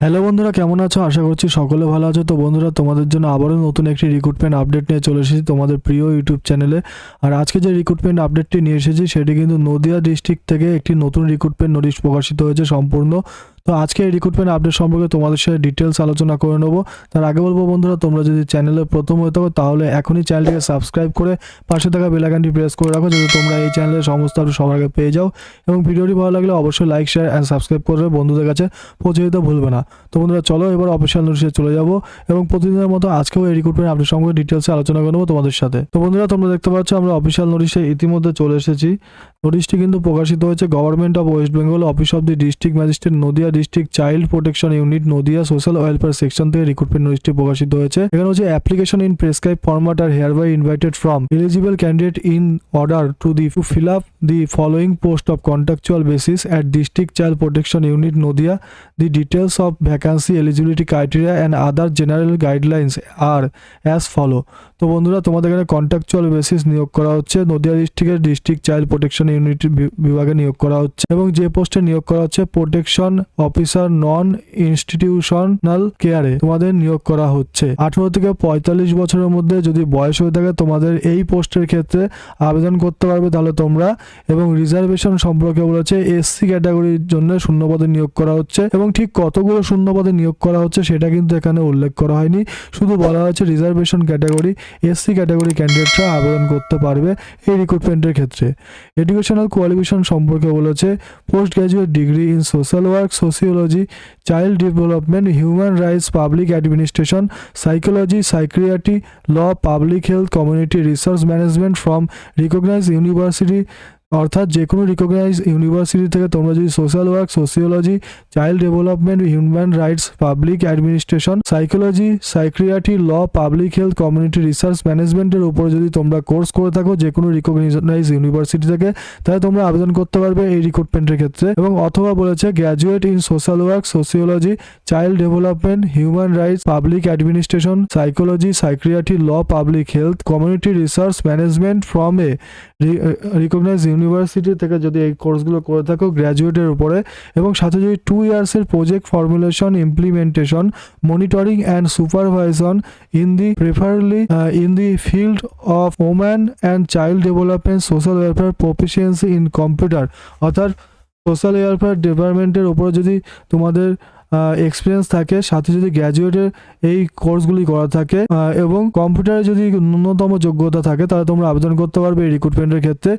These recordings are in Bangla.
হ্যালো বন্ধুরা, কেমন আছো? আশা করছি সকলে ভালো আছো। তো বন্ধুরা, তোমাদের জন্য আবারও নতুন একটি রিক্রুটমেন্ট আপডেট নিয়ে চলে এসেছি তোমাদের প্রিয় ইউটিউব চ্যানেলে। আর আজকে যে রিক্রুটমেন্ট আপডেটটি নিয়ে এসেছি সেটি কিন্তু নদিয়া ডিস্ট্রিক্ট থেকে একটি নতুন রিক্রুটমেন্ট নোটিশ প্রকাশিত হয়েছে সম্পূর্ণ। তো আজকে এই রিক্রুটমেন্ট আপডেট সম্পর্কে তোমাদের সাথে ডিটেলস আলোচনা করে নেবো। তার আগে বলবো বন্ধুরা, তোমরা যদি চ্যানেলে প্রথম হয়ে থাকো তাহলে এখনই চ্যানেলটিকে সাবস্ক্রাইব করে পাশে থাকা বেল আইকনটি প্রেস করে রাখো, যাতে তোমরা এই চ্যানেলের সমস্ত আপডেট সবার আগে পেয়ে যাও। এবং ভিডিওটি ভালো লাগলে অবশ্যই লাইক, শেয়ার অ্যান্ড সাবস্ক্রাইব করবে, বন্ধুদের কাছে পৌঁছে দিতে ভুলবে না। তো বন্ধুরা, চলো এবার অফিসিয়াল নোটিশে চলে যাব এবং প্রতিদিনের মতো আজকেও এই রিক্রুটমেন্ট আপডেট সম্পর্কে ডিটেলসে আলোচনা করে নেবো তোমাদের সাথে। তো বন্ধুরা, তোমরা দেখতে পাচ্ছ আমরা অফিসিয়াল নোটিশে ইতিমধ্যে চলে এসেছি। নোটিশটি কিন্তু প্রকাশিত হয়েছে government of West Bengal, office of the district magistrate, Nadia district child protection unit, Nadia social welfare section থেকে রিক্রুটমেন্ট নোটিশটি প্রকাশিত হয়েছে। এখানে হচ্ছে application in prescribe format are hereby invited from eligible candidate in order to fill up the following post of contractual basis at district child protection unit Nadia. The details of vacancy, eligibility criteria and other general guidelines are as follow. তো বন্ধুরা, তোমাদের এখানে কন্ট্রাকচুয়াল বেসিস নিয়োগ করা হচ্ছে, নদিয়া ডিস্ট্রিক্টের ডিস্ট্রিক্ট চাইল্ড প্রোটেকশন ইউনিট বিভাগে নিয়োগ করা হচ্ছে এবং যে পোস্টে নিয়োগ করা হচ্ছে প্রোটেকশন অফিসার নন ইনস্টিটিউশনাল কেয়ারে তোমাদের নিয়োগ করা হচ্ছে। 18 থেকে 45 বছরের মধ্যে যদি বয়স হয়ে থাকে তোমাদের এই পোস্টের ক্ষেত্রে আবেদন করতে পারবে তাহলে তোমরা। এবং রিজার্ভেশন সম্পর্কে বলেছে এসসি ক্যাটাগরির জন্য শূন্যপদে নিয়োগ করা হচ্ছে এবং ঠিক কতগুলো শূন্যপদে নিয়োগ করা হচ্ছে সেটা কিন্তু এখানে উল্লেখ করা হয়নি, শুধু বলা হয়েছে রিজার্ভেশন ক্যাটাগরি, এসসি ক্যাটাগরি ক্যান্ডিডেটরা আবেদন করতে পারবে এই রিক্রুটমেন্টের ক্ষেত্রে। এডুকেশনাল কোয়ালিফিকেশন সম্পর্কে বলেছে post graduate degree in social work, sociology, child development, human rights, public administration, psychology, psychiatry, law, public health, community research management from recognised university. অর্থাৎ যে কোনো রিকগনাইজ ইউনিভার্সিটি থেকে তোমরা যদি social work, sociology, child development, human rights, public administration, psychology, psychiatry, law, public health, community research ম্যানেজমেন্টের উপরে যদি তোমরা কোর্স করে থাকো যে কোনো রিকগনাইজ ইউনিভার্সিটি থেকে, তাহলে তোমরা আবেদন করতে পারবে এই রিক্রুটমেন্টের ক্ষেত্রে। এবং অথবা বলেছে graduate in social work, sociology, child development, human rights, public administration, psychology, psychiatry, law, public health, community research management from a recognise university থেকে যদি এই কোর্সগুলো করে থাকো গ্র্যাজুয়েটের উপরে, এবং সাথে যদি 2 ইয়ার্সের project formulation, implementation, monitoring and supervision in the preferably in the field of woman and child development, social welfare, proficiency in computer. অর্থাৎ সোশ্যাল ওয়েলফেয়ার ডিপার্টমেন্টের উপরে যদি তোমাদের এক্সপিরিয়েন্স থাকে, সাথে যদি গ্র্যাজুয়েটের এই কোর্সগুলি করা থাকে এবং কম্পিউটারে যদি ন্যূনতম যোগ্যতা থাকে, তাহলে তোমরা আবেদন করতে পারবে এই রিক্রুটমেন্টের ক্ষেত্রে।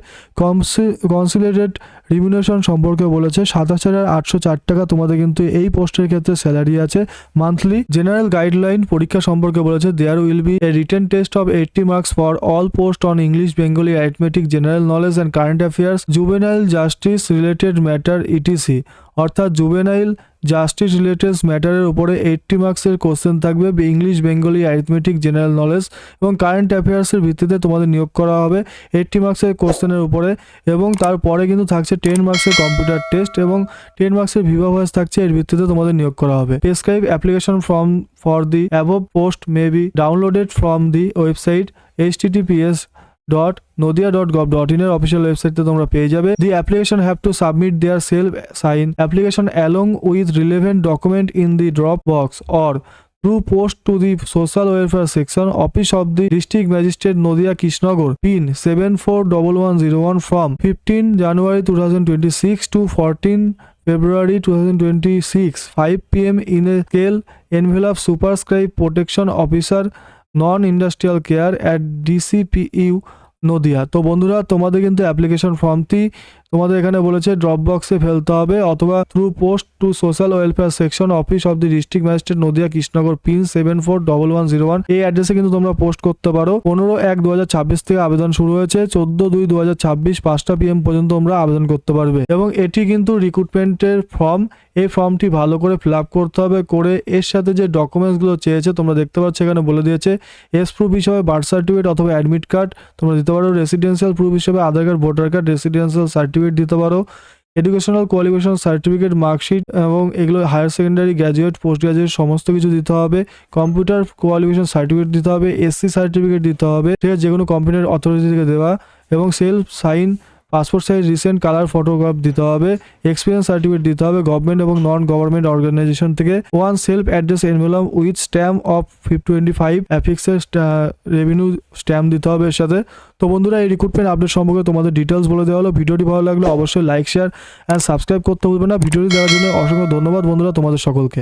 কনসিলারেট রিমিউনেশন সম্পর্কে বলেছে 27,804 টাকা তোমাদের কিন্তু এই পোস্টের ক্ষেত্রে স্যালারি আছে মান্থলি। জেনারেল গাইডলাইন পরীক্ষা সম্পর্কে বলেছে there will be a written test of 80 marks for all post on English, Bengali, arithmetic, general knowledge and current affairs, juvenile justice related matter etc. অর্থাৎ জুভেনাইল জাস্টিস রিলেটেড ম্যাটারের উপরে 80 মার্কসের কোশ্চেন থাকবে, English, Bengali, arithmetic, general knowledge এবং কারেন্ট অ্যাফেয়ার্সের ভিত্তিতে তোমাদের নিয়োগ করা হবে 80 মার্কসের কোশ্চেনের উপরে। এবং তারপরে কিন্তু থাকছে 10 মার্কসের কম্পিউটার টেস্ট এবং 10 মার্কসের ভিভা ভয়েস থাকছে, এর ভিত্তিতে তোমাদের নিয়োগ করা হবে। Prescribe application form for the above post may be downloaded from the website https.nodia.gov.in এর অফিসিয়াল ওয়েবসাইটে তোমরা পেয়ে যাবে। The application have to submit their self sign application along with relevant document in the drop box or through post to the social welfare section, office of the district magistrate, Nodia, Krishnagar, pin 741101 from 15 January 2026 to 14 February 2026 5 p.m. in a scale envelope, superscribe protection officer non-industrial care at DCPU Nadia. তো বন্ধুরা, তোমাদের কিন্তু অ্যাপ্লিকেশন ফর্মটি তোমাদের এখানে বলেছে ড্রপ বক্সে ফেলতে হবে অথবা through post to social welfare section, office of the district magistrate, Nadia, Krishnanagar, pin 741101 এই অ্যাড্রেসে কিন্তু তোমরা পোস্ট করতে পারো। 15/1/2026 থেকে আবেদন শুরু হয়েছে, 14/2/2026 5টা PM পর্যন্ত তোমরা আবেদন করতে পারবে। এবং এটি কিন্তু রিক্রুটমেন্টের ফর্ম, এই ফর্মটি ভালো করে ফিল আপ করতে হবে, করে এর সাথে যে ডকুমেন্টসগুলো চেয়েছে তোমরা দেখতে পাচ্ছ এখানে বলে দিয়েছে। এস প্রুফ হিসাবে বার্থ সার্টিফিকেট অথবা অ্যাডমিট কার্ড তোমরা দিতে পারো, রেসিডেন্সিয়াল প্রুফ হিসেবে Aadhaar card, voter card, residential certificate দিতে পারো, এডুকেশনাল কোয়ালিফিকেশন সার্টিফিকেট, মার্কশিট এবং এগুলো higher secondary, graduate, post graduate সমস্ত কিছু দিতে হবে, কম্পিউটার কোয়ালিফিকেশন সার্টিফিকেট দিতে হবে, এসসি সার্টিফিকেট দিতে হবে, ঠিক আছে, যে কোনো কম্পিউটার অথরিটি থেকে দেওয়া, এবং self sign passport size recent colour photograph দিতে হবে, এক্সপিরিয়েন্স সার্টিফিকেট দিতে হবে গভর্নমেন্ট এবং নন গভর্নমেন্ট অর্গানাইজেশন থেকে, one self address envelope with stamp of 25 অ্যাফিক্সের রেভিনিউ স্ট্যাম্প দিতে হবে এর সাথে। তো বন্ধুরা এই রিক্রুটমেন্ট আপডেট সম্পর্কে তোমাদের ডিটেলস বলে দেওয়া হলো। ভিডিওটি ভালো লাগলে অবশ্যই লাইক শেয়ার অ্যান্ড সাবস্ক্রাইব করতে ভুলবে না। ভিডিওটি দেওয়ার জন্য অসংখ্য ধন্যবাদ বন্ধুরা তোমাদের সকলকে।